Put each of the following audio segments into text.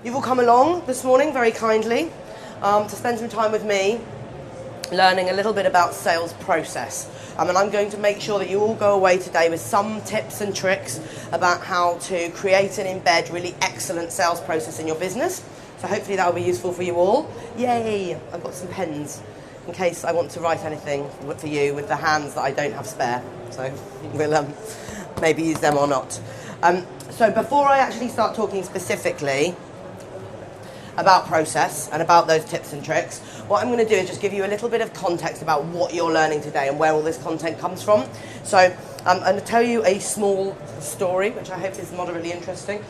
You've all come along this morning very kindly to spend some time with me learning a little bit about sales process. And I'm going to make sure that you all go away today with some tips and tricks about how to create and embed really excellent sales process in your business. So hopefully that will be useful for you all. Yay! I've got some pens in case I want to write anything for you with the hands that I don't have spare. So we'll maybe use them or not. So before I actually start talking specifically about process and about those tips and tricks, what I'm going to do is just give you a little bit of context about what you're learning today and where all this content comes from. So I'm going to tell you a small story, which I hope is moderately interesting.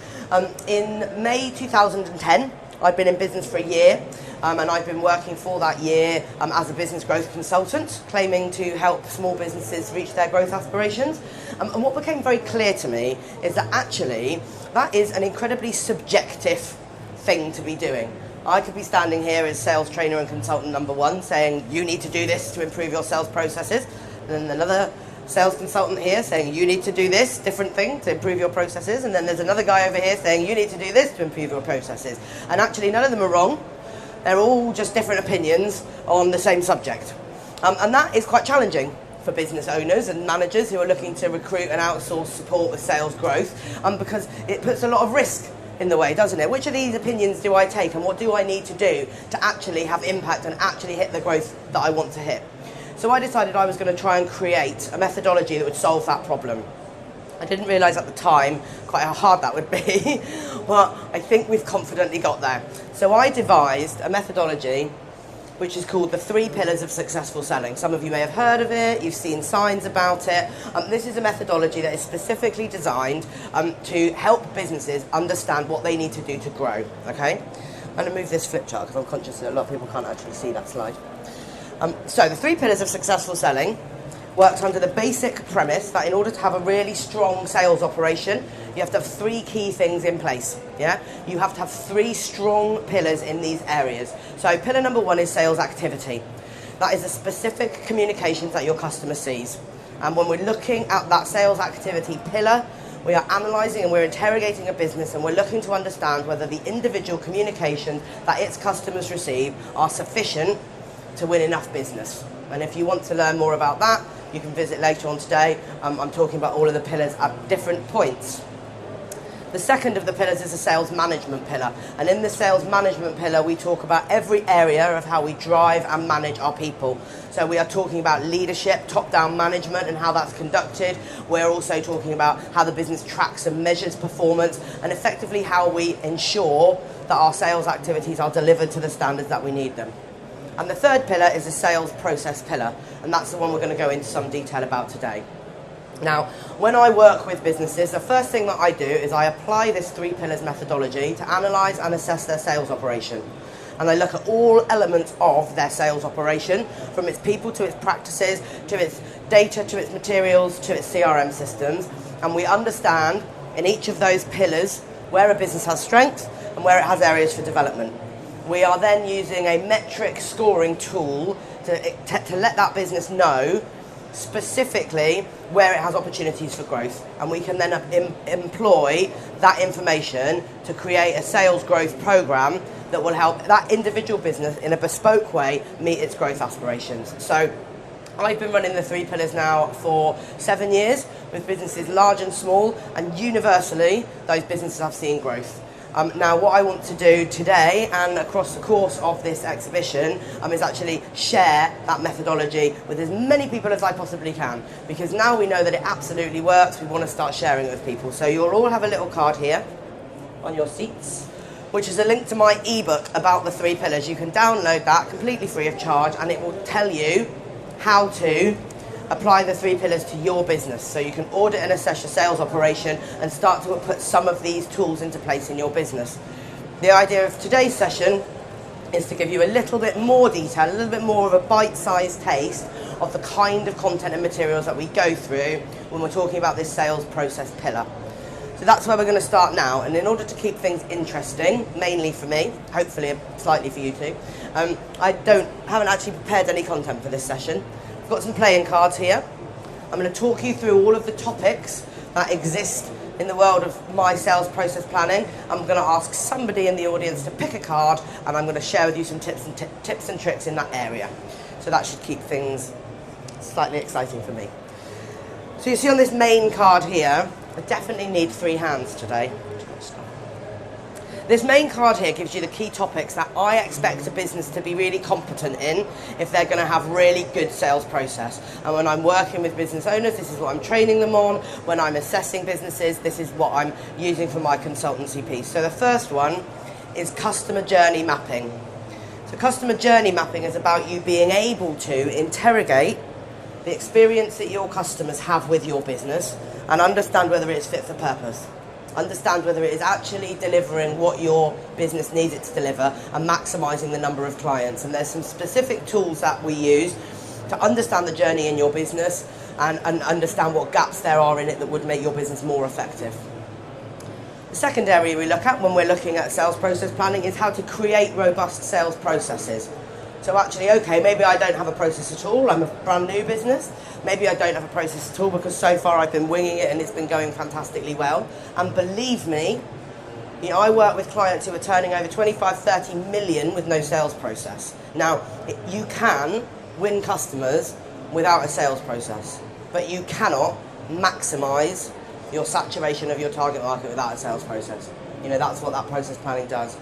In May 2010, I've been in business for a year, and I've been working for that year as a business growth consultant, claiming to help small businesses reach their growth aspirations. And what became very clear to me is that actually that is an incredibly subjective thing to be doing. I could be standing here as sales trainer and consultant number one saying you need to do this to improve your sales processes, and then another sales consultant here saying you need to do this different thing to improve your processes, and then there's another guy over here saying you need to do this to improve your processes. And actually none of them are wrong. They're all just different opinions on the same subject. And that is quite challenging for business owners and managers who are looking to recruit and outsource support with sales growth, because it puts a lot of risk in the way, doesn't it? Which of these opinions do I take, and what do I need to do to actually have impact and actually hit the growth that I want to hit? So I decided I was going to try and create a methodology that would solve that problem. I didn't realise at the time quite how hard that would be, but I think we've confidently got there. So I devised a methodology which is called the 3 pillars of successful selling. Some of you may have heard of it, you've seen signs about it. This is a methodology that is specifically designed to help businesses understand what they need to do to grow, okay? I'm going to move this flip chart because I'm conscious that a lot of people can't actually see that slide. So the 3 pillars of successful selling works under the basic premise that in order to have a really strong sales operation, you have to have 3 key things in place. Yeah, you have to have 3 strong pillars in these areas. So pillar number 1 is sales activity. That is the specific communications that your customer sees. And when we're looking at that sales activity pillar, we are analysing and we're interrogating a business, and we're looking to understand whether the individual communications that its customers receive are sufficient to win enough business. And if you want to learn more about that, you can visit later on today. I'm talking about all of the pillars at different points. The second of the pillars is the sales management pillar. And in the sales management pillar, we talk about every area of how we drive and manage our people. So we are talking about leadership, top-down management and how that's conducted. We're also talking about how the business tracks and measures performance, and effectively how we ensure that our sales activities are delivered to the standards that we need them. And the third pillar is the sales process pillar, and that's the one we're going to go into some detail about today. Now, when I work with businesses, the first thing that I do is I apply this 3 pillars methodology to analyse and assess their sales operation. And I look at all elements of their sales operation, from its people to its practices, to its data, to its materials, to its CRM systems, and we understand in each of those pillars where a business has strength and where it has areas for development. We are then using a metric scoring tool to let that business know specifically where it has opportunities for growth. And we can then employ that information to create a sales growth program that will help that individual business in a bespoke way meet its growth aspirations. So I've been running the 3 pillars now for 7 years with businesses large and small, and universally those businesses have seen growth. Now what I want to do today and across the course of this exhibition is actually share that methodology with as many people as I possibly can, because now we know that it absolutely works. We want to start sharing it with people. So you'll all have a little card here on your seats, which is a link to my ebook about the 3 pillars. You can download that completely free of charge, and it will tell you how to apply the 3 pillars to your business, so you can audit and assess your sales operation and start to put some of these tools into place in your business. The idea of today's session is to give you a little bit more detail, a little bit more of a bite-sized taste of the kind of content and materials that we go through when we're talking about this sales process pillar. So that's where we're going to start now, and in order to keep things interesting, mainly for me, hopefully slightly for you too, I haven't actually prepared any content for this session. I've got some playing cards here. I'm going to talk you through all of the topics that exist in the world of my sales process planning, I'm going to ask somebody in the audience to pick a card, and I'm going to share with you some tips and tricks in that area. So that should keep things slightly exciting for me. So you see on this main card here, I definitely need 3 hands today. This main card here gives you the key topics that I expect a business to be really competent in if they're going to have really good sales process. And when I'm working with business owners, this is what I'm training them on. When I'm assessing businesses, this is what I'm using for my consultancy piece. So the first one is customer journey mapping. So customer journey mapping is about you being able to interrogate the experience that your customers have with your business and understand whether it's fit for purpose. Understand whether it is actually delivering what your business needs it to deliver and maximising the number of clients. And there's some specific tools that we use to understand the journey in your business and understand what gaps there are in it that would make your business more effective. The second area we look at when we're looking at sales process planning is how to create robust sales processes. So actually, okay, maybe I don't have a process at all. I'm a brand new business. Maybe I don't have a process at all because so far I've been winging it and it's been going fantastically well. And believe me, I work with clients who are turning over 25, 30 million with no sales process. Now, you can win customers without a sales process, but you cannot maximise your saturation of your target market without a sales process. That's what that process planning does.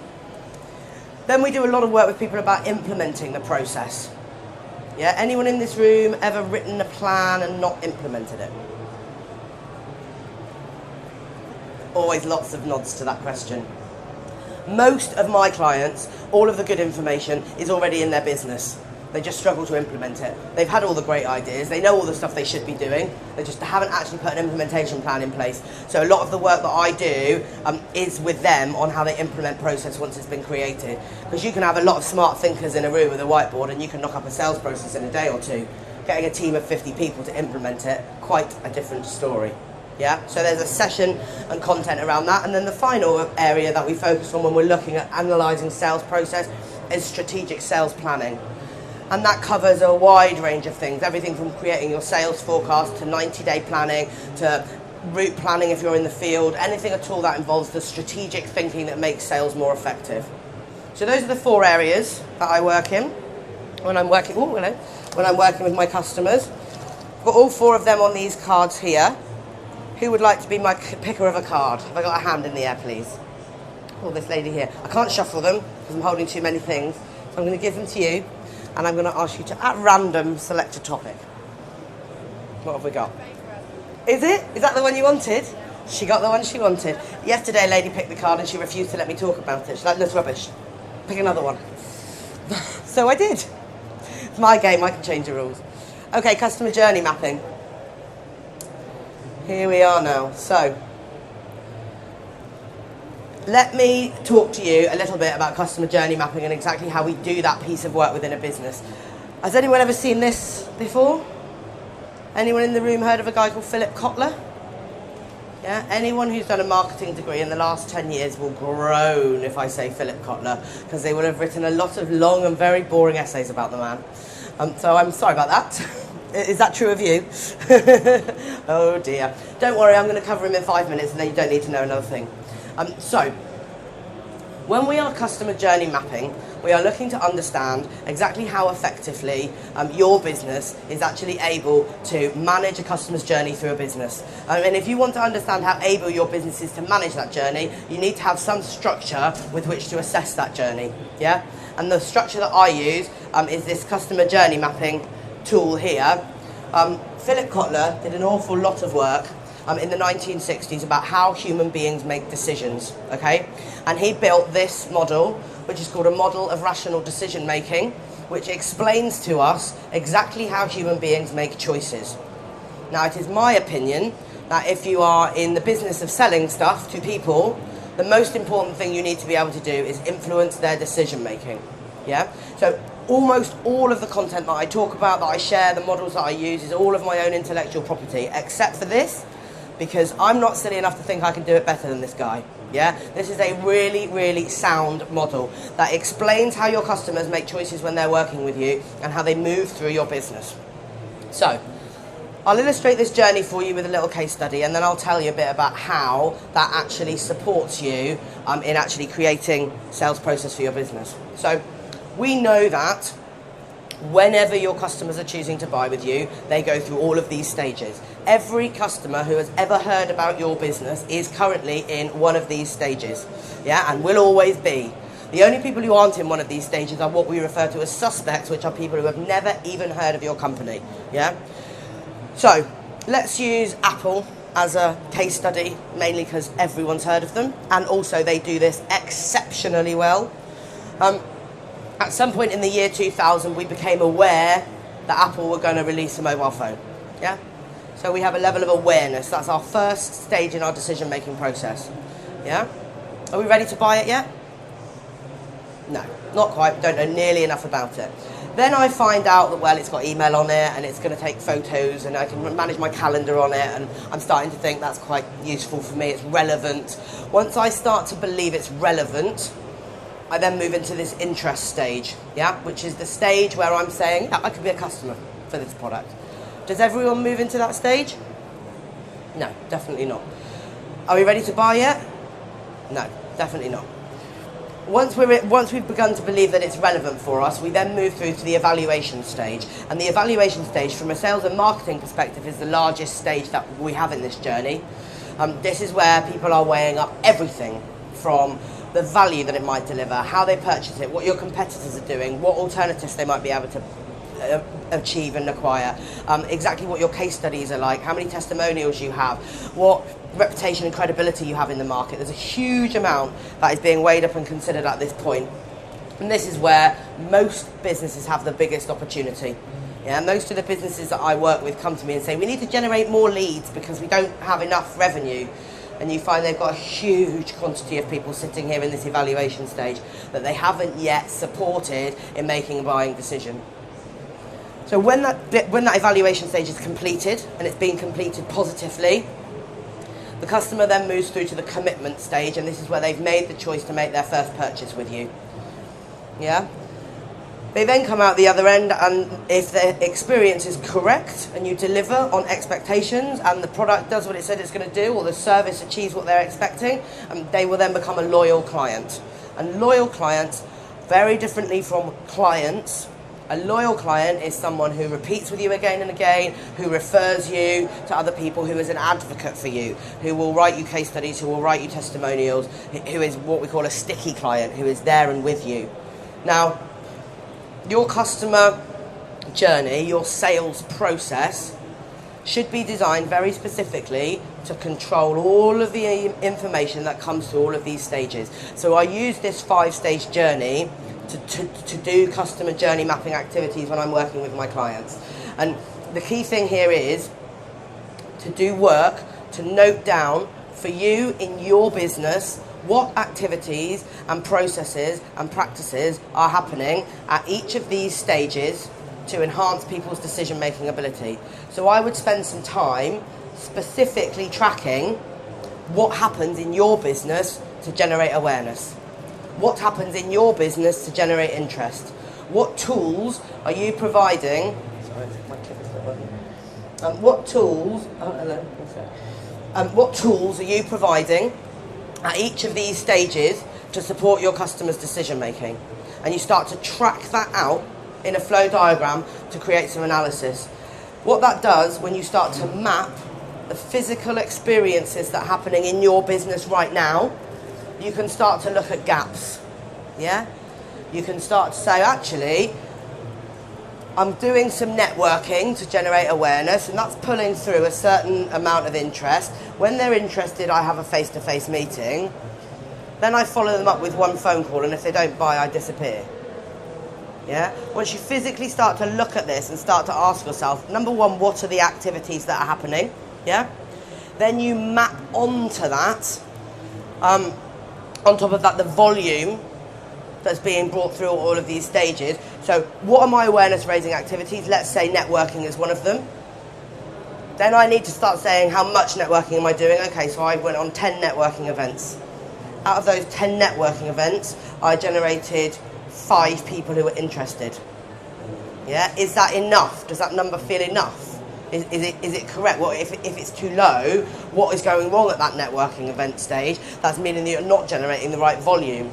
Then we do a lot of work with people about implementing the process. Yeah, anyone in this room ever written a plan and not implemented it? Always lots of nods to that question. Most of my clients, all of the good information is already in their business. They just struggle to implement it. They've had all the great ideas. They know all the stuff they should be doing. They just haven't actually put an implementation plan in place. So a lot of the work that I do is with them on how they implement process once it's been created. Because you can have a lot of smart thinkers in a room with a whiteboard and you can knock up a sales process in a day or two. Getting a team of 50 people to implement it, quite a different story. Yeah, so there's a session and content around that. And then the final area that we focus on when we're looking at analysing sales process is strategic sales planning. And that covers a wide range of things, everything from creating your sales forecast to 90-day planning to route planning if you're in the field, anything at all that involves the strategic thinking that makes sales more effective. So those are the 4 areas that I work in when I'm working, when I'm working with my customers. I've got all 4 of them on these cards here. Who would like to be my picker of a card? Have I got a hand in the air, please? Oh, this lady here. I can't shuffle them because I'm holding too many things. So I'm going to give them to you. And I'm going to ask you to, at random, select a topic. What have we got? Is it? Is that the one you wanted? She got the one she wanted. Yesterday, a lady picked the card and she refused to let me talk about it. She's like, that's rubbish. Pick another one. So I did. It's my game. I can change the rules. Okay, customer journey mapping. Here we are now. So, let me talk to you a little bit about customer journey mapping and exactly how we do that piece of work within a business. Has anyone ever seen this before? Anyone in the room heard of a guy called Philip Kotler? Yeah, anyone who's done a marketing degree in the last 10 years will groan if I say Philip Kotler, because they will have written a lot of long and very boring essays about the man. So I'm sorry about that. Is that true of you? Oh dear. Don't worry, I'm going to cover him in 5 minutes and then you don't need to know another thing. So, when we are customer journey mapping, we are looking to understand exactly how effectively your business is actually able to manage a customer's journey through a business. And if you want to understand how able your business is to manage that journey, you need to have some structure with which to assess that journey. Yeah? And the structure that I use is this customer journey mapping tool here. Philip Kotler did an awful lot of work in the 1960s about how human beings make decisions, okay? And he built this model, which is called a model of rational decision making, which explains to us exactly how human beings make choices. Now, it is my opinion that if you are in the business of selling stuff to people, the most important thing you need to be able to do is influence their decision making, yeah? So almost all of the content that I talk about, that I share, the models that I use, is all of my own intellectual property, except for this, because I'm not silly enough to think I can do it better than this guy. Yeah, this is a really, really sound model that explains how your customers make choices when they're working with you and how they move through your business. So, I'll illustrate this journey for you with a little case study, and then I'll tell you a bit about how that actually supports you in actually creating sales process for your business. So we know that whenever your customers are choosing to buy with you, they go through all of these stages. Every customer who has ever heard about your business is currently in one of these stages, yeah, and will always be. The only people who aren't in one of these stages are what we refer to as suspects, which are people who have never even heard of your company, yeah? So let's use Apple as a case study, mainly because everyone's heard of them, and also they do this exceptionally well. At some point in the year 2000, we became aware that Apple were going to release a mobile phone, yeah? So we have a level of awareness. That's our first stage in our decision-making process, yeah? Are we ready to buy it yet? No, not quite. Don't know nearly enough about it. Then I find out that, well, it's got email on it and it's going to take photos and I can manage my calendar on it, and I'm starting to think that's quite useful for me. It's relevant. Once I start to believe it's relevant, I then move into this interest stage, yeah, which is the stage where I'm saying, yeah, I could be a customer for this product. Does everyone move into that stage? No, definitely not. Are we ready to buy yet? No, definitely not. Once we've begun to believe that it's relevant for us, we then move through to the evaluation stage. And the evaluation stage, from a sales and marketing perspective, is the largest stage that we have in this journey. This is where people are weighing up everything from the value that it might deliver, how they purchase it, what your competitors are doing, what alternatives they might be able to achieve and acquire, exactly what your case studies are like, how many testimonials you have, what reputation and credibility you have in the market. There's a huge amount that is being weighed up and considered at this point. And this is where most businesses have the biggest opportunity. Yeah, most of the businesses that I work with come to me and say, we need to generate more leads because we don't have enough revenue. And you find they've got a huge quantity of people sitting here in this evaluation stage that they haven't yet supported in making a buying decision. So when that evaluation stage is completed, and it's being completed positively, the customer then moves through to the commitment stage, and this is where they've made the choice to make their first purchase with you. Yeah? They then come out the other end, and if their experience is correct and you deliver on expectations and the product does what it said it's going to do, or the service achieves what they're expecting, they will then become a loyal client. And loyal clients, very differently from clients, a loyal client is someone who repeats with you again and again, who refers you to other people, who is an advocate for you, who will write you case studies, who will write you testimonials, who is what we call a sticky client, who is there and with you. Now, your customer journey, your sales process, should be designed very specifically to control all of the information that comes through all of these stages. So I use this 5-stage journey to do customer journey mapping activities when I'm working with my clients. And the key thing here is to do work to note down for you in your business what activities and processes and practices are happening at each of these stages to enhance people's decision-making ability. So I would spend some time specifically tracking what happens in your business to generate awareness. What happens in your business to generate interest? What tools are you providing? Sorry, my clip is not working. What tools are you providing at each of these stages to support your customers' decision making? And you start to track that out in a flow diagram to create some analysis. What that does, when you start to map the physical experiences that are happening in your business right now, you can start to look at gaps, yeah? You can start to say, actually, I'm doing some networking to generate awareness, and that's pulling through a certain amount of interest. When they're interested, I have a face-to-face meeting. Then I follow them up with one phone call, and if they don't buy, I disappear. Yeah? Once you physically start to look at this and start to ask yourself, number one, what are the activities that are happening? Yeah? Then you map onto that, on top of that, the volume that's being brought through all of these stages. So what are my awareness-raising activities? Let's say networking is one of them. Then I need to start saying, how much networking am I doing? Okay, so I went on 10 networking events. Out of those 10 networking events, I generated 5 people who were interested. Yeah, is that enough? Does that number feel enough? Is it correct? Well, if it's too low, what is going wrong at that networking event stage? That's meaning that you're not generating the right volume.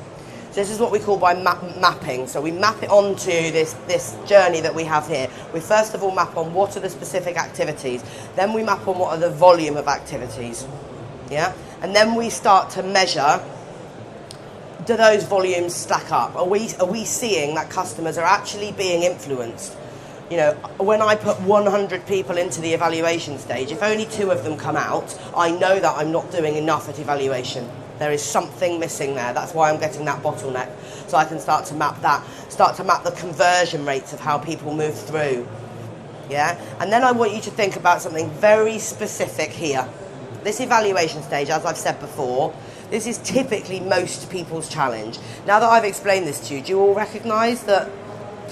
So this is what we call by mapping. So we map it onto this journey that we have here. We first of all map on what are the specific activities. Then we map on what are the volume of activities. Yeah? And then we start to measure, do those volumes stack up? Are we seeing that customers are actually being influenced? You know, when I put 100 people into the evaluation stage, if only 2 of them come out, I know that I'm not doing enough at evaluation. There is something missing there. That's why I'm getting that bottleneck. So I can start to map that, start to map the conversion rates of how people move through. Yeah? And then I want you to think about something very specific here. This evaluation stage, as I've said before, this is typically most people's challenge. Now that I've explained this to you, do you all recognise that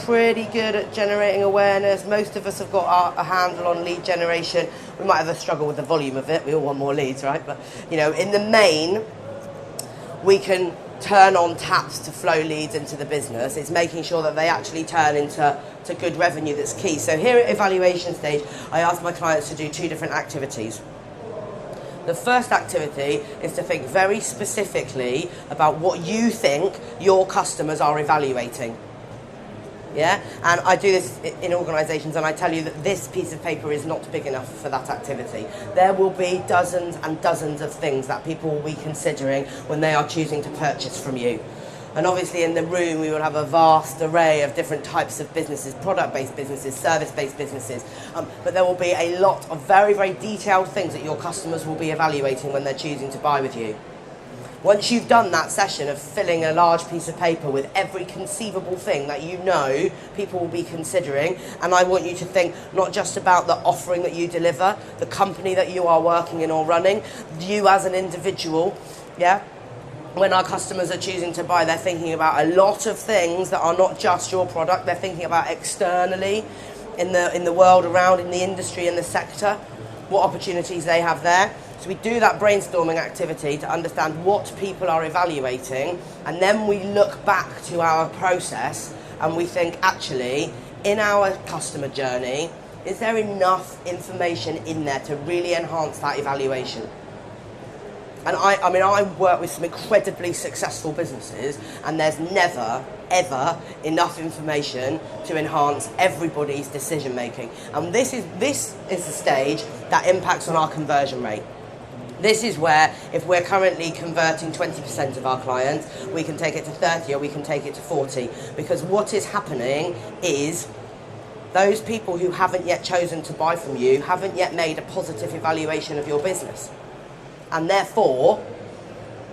pretty good at generating awareness? Most of us have got a handle on lead generation. We might have a struggle with the volume of it. We all want more leads, right? But, you know, in the main, we can turn on taps to flow leads into the business. It's making sure that they actually turn into good revenue that's key. So here at evaluation stage, I ask my clients to do 2 different activities. The first activity is to think very specifically about what you think your customers are evaluating. Yeah, and I do this in organisations, and I tell you that this piece of paper is not big enough for that activity. There will be dozens and dozens of things that people will be considering when they are choosing to purchase from you. And obviously in the room we will have a vast array of different types of businesses, product-based businesses, service-based businesses, but there will be a lot of very, very detailed things that your customers will be evaluating when they're choosing to buy with you. Once you've done that session of filling a large piece of paper with every conceivable thing that you know people will be considering, and I want you to think not just about the offering that you deliver, the company that you are working in or running, you as an individual, yeah? When our customers are choosing to buy, they're thinking about a lot of things that are not just your product. They're thinking about externally in the world around, in the industry, in the sector, what opportunities they have there. So we do that brainstorming activity to understand what people are evaluating, and then we look back to our process and we think, actually, in our customer journey, is there enough information in there to really enhance that evaluation? And I work with some incredibly successful businesses, and there's never, ever enough information to enhance everybody's decision making. And this is the stage that impacts on our conversion rate. This is where, if we're currently converting 20% of our clients, we can take it to 30 or we can take it to 40. Because what is happening is those people who haven't yet chosen to buy from you haven't yet made a positive evaluation of your business. And therefore,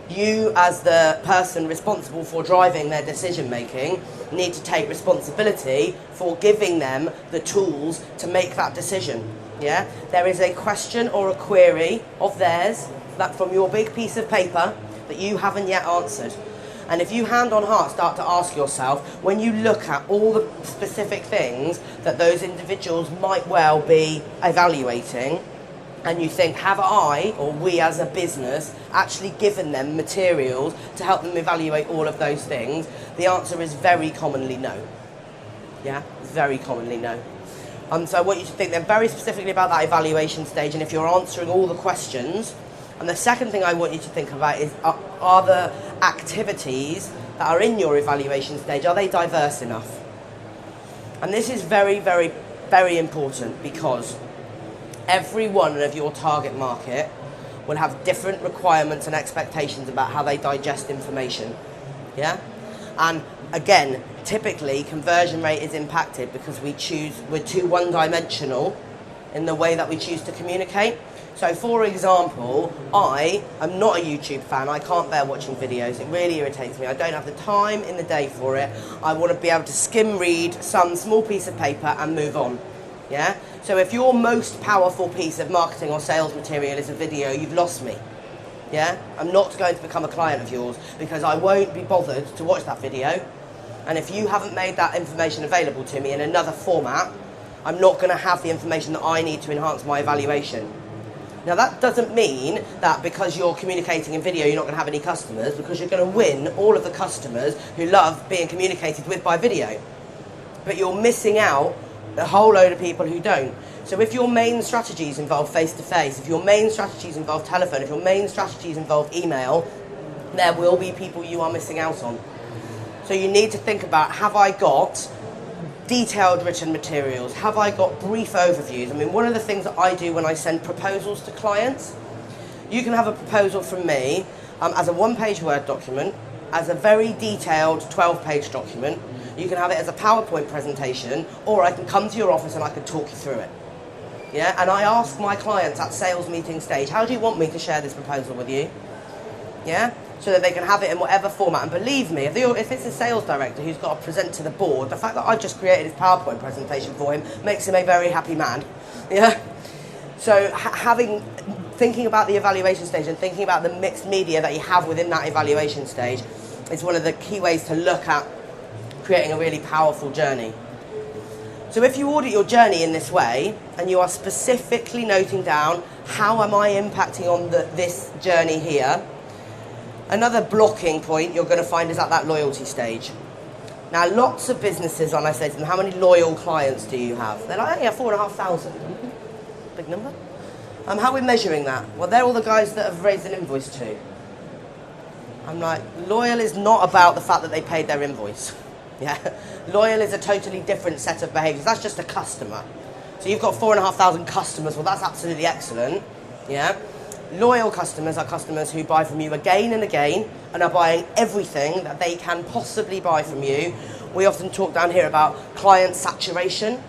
you as the person responsible for driving their decision making need to take responsibility for giving them the tools to make that decision. Yeah, there is a question or a query of theirs that from your big piece of paper that you haven't yet answered. And if you hand on heart start to ask yourself, when you look at all the specific things that those individuals might well be evaluating, and you think, have I, or we as a business, actually given them materials to help them evaluate all of those things? The answer is very commonly no. Yeah, very commonly no. So I want you to think then very specifically about that evaluation stage, and if you're answering all the questions. And the second thing I want you to think about is, are the activities that are in your evaluation stage, are they diverse enough? And this is very, very, very important, because every one of your target market will have different requirements and expectations about how they digest information. Yeah? And again, typically conversion rate is impacted because we're too one-dimensional in the way that we choose to communicate. So for example, I am not a YouTube fan. I can't bear watching videos. It really irritates me. I don't have the time in the day for it. I want to be able to skim read some small piece of paper and move on. Yeah? So if your most powerful piece of marketing or sales material is a video, you've lost me. Yeah? I'm not going to become a client of yours because I won't be bothered to watch that video. And if you haven't made that information available to me in another format, I'm not going to have the information that I need to enhance my evaluation. Now that doesn't mean that because you're communicating in video you're not going to have any customers, because you're going to win all of the customers who love being communicated with by video. But you're missing out a whole load of people who don't. So if your main strategies involve face-to-face, if your main strategies involve telephone, if your main strategies involve email, there will be people you are missing out on. So you need to think about, have I got detailed written materials? Have I got brief overviews? I mean, one of the things that I do when I send proposals to clients, you can have a proposal from me as a one-page Word document, as a very detailed 12-page document. You can have it as a PowerPoint presentation, or I can come to your office and I can talk you through it. Yeah, and I ask my clients at sales meeting stage, how do you want me to share this proposal with you? Yeah, so that they can have it in whatever format. And believe me, if it's a sales director who's got to present to the board, the fact that I've just created his PowerPoint presentation for him makes him a very happy man. Yeah, so thinking about the evaluation stage and thinking about the mixed media that you have within that evaluation stage is one of the key ways to look at creating a really powerful journey. So if you audit your journey in this way, and you are specifically noting down, how am I impacting on this journey here? Another blocking point you're going to find is at that loyalty stage. Now, lots of businesses, when I say to them, how many loyal clients do you have? They're like, oh, yeah, 4,500. Big number. How are we measuring that? Well, they're all the guys that have raised an invoice to. I'm like, loyal is not about the fact that they paid their invoice. Yeah, loyal is a totally different set of behaviours. That's just a customer. So you've got 4,500 customers. Well, that's absolutely excellent. Yeah, loyal customers are customers who buy from you again and again and are buying everything that they can possibly buy from you. We often talk down here about client saturation,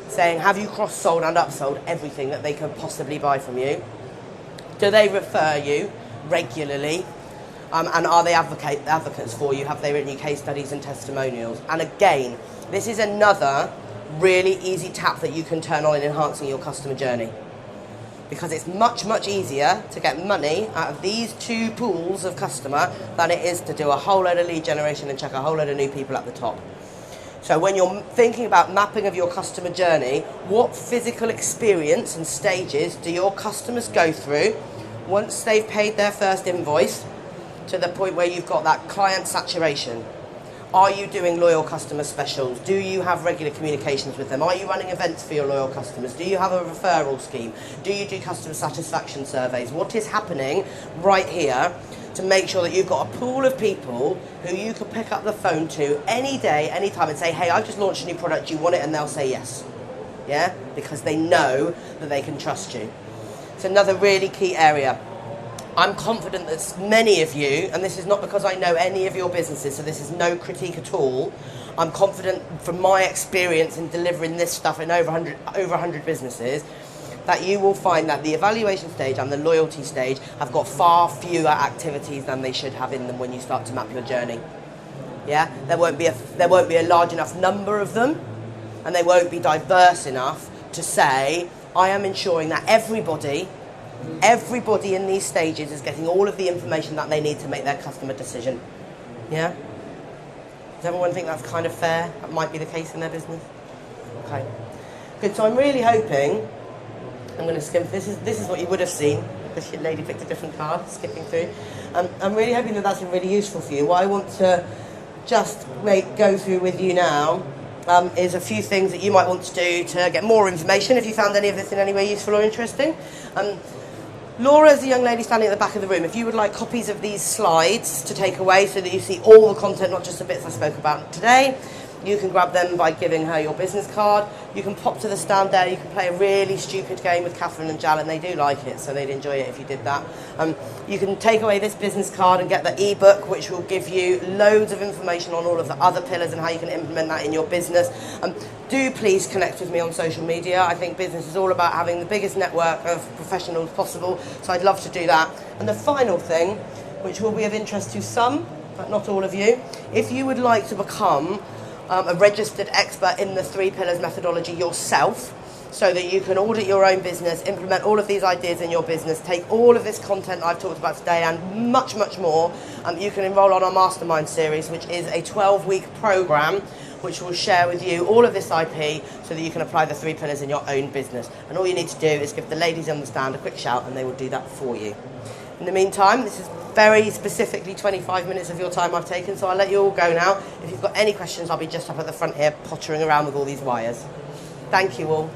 saying, have you cross-sold and upsold everything that they can possibly buy from you? Do they refer you regularly? And are they advocates for you? Have they written you case studies and testimonials? And again, this is another really easy tap that you can turn on in enhancing your customer journey. Because it's much, much easier to get money out of these two pools of customer than it is to do a whole load of lead generation and check a whole load of new people at the top. So when you're thinking about mapping of your customer journey, what physical experience and stages do your customers go through once they've paid their first invoice, to the point where you've got that client saturation? Are you doing loyal customer specials? Do you have regular communications with them? Are you running events for your loyal customers? Do you have a referral scheme? Do you do customer satisfaction surveys? What is happening right here to make sure that you've got a pool of people who you can pick up the phone to any day, any time, and say, hey, I've just launched a new product, do you want it? And they'll say yes. Yeah? Because they know that they can trust you. It's another really key area. I'm confident that many of you, and this is not because I know any of your businesses, so this is no critique at all, I'm confident from my experience in delivering this stuff in over 100 businesses, that you will find that the evaluation stage and the loyalty stage have got far fewer activities than they should have in them when you start to map your journey. Yeah, there won't be a large enough number of them, and they won't be diverse enough to say, I am ensuring that everybody in these stages is getting all of the information that they need to make their customer decision. Yeah? Does everyone think that's kind of fair? That might be the case in their business? Okay. Good, so I'm really hoping, I'm going to skim, this is what you would have seen. This lady picked a different card, skipping through. I'm really hoping that that's been really useful for you. What I want to just go through with you now is a few things that you might want to do to get more information if you found any of this in any way useful or interesting. Laura is the young lady standing at the back of the room. If you would like copies of these slides to take away so that you see all the content, not just the bits I spoke about today, you can grab them by giving her your business card. You can pop to the stand there. You can play a really stupid game with Catherine and Jal, and they do like it, so they'd enjoy it if you did that. You can take away this business card and get the ebook, which will give you loads of information on all of the other pillars and how you can implement that in your business. Do please connect with me on social media. I think business is all about having the biggest network of professionals possible, so I'd love to do that. And the final thing, which will be of interest to some, but not all of you, if you would like to become a registered expert in the 3 pillars methodology yourself, so that you can audit your own business, implement all of these ideas in your business, take all of this content I've talked about today and much, much more, you can enroll on our Mastermind series, which is a 12-week program which will share with you all of this IP so that you can apply the 3 pillars in your own business. And all you need to do is give the ladies on the stand a quick shout and they will do that for you. In the meantime, this is very specifically 25 minutes of your time I've taken, so I'll let you all go now. If you've got any questions, I'll be just up at the front here pottering around with all these wires. Thank you all.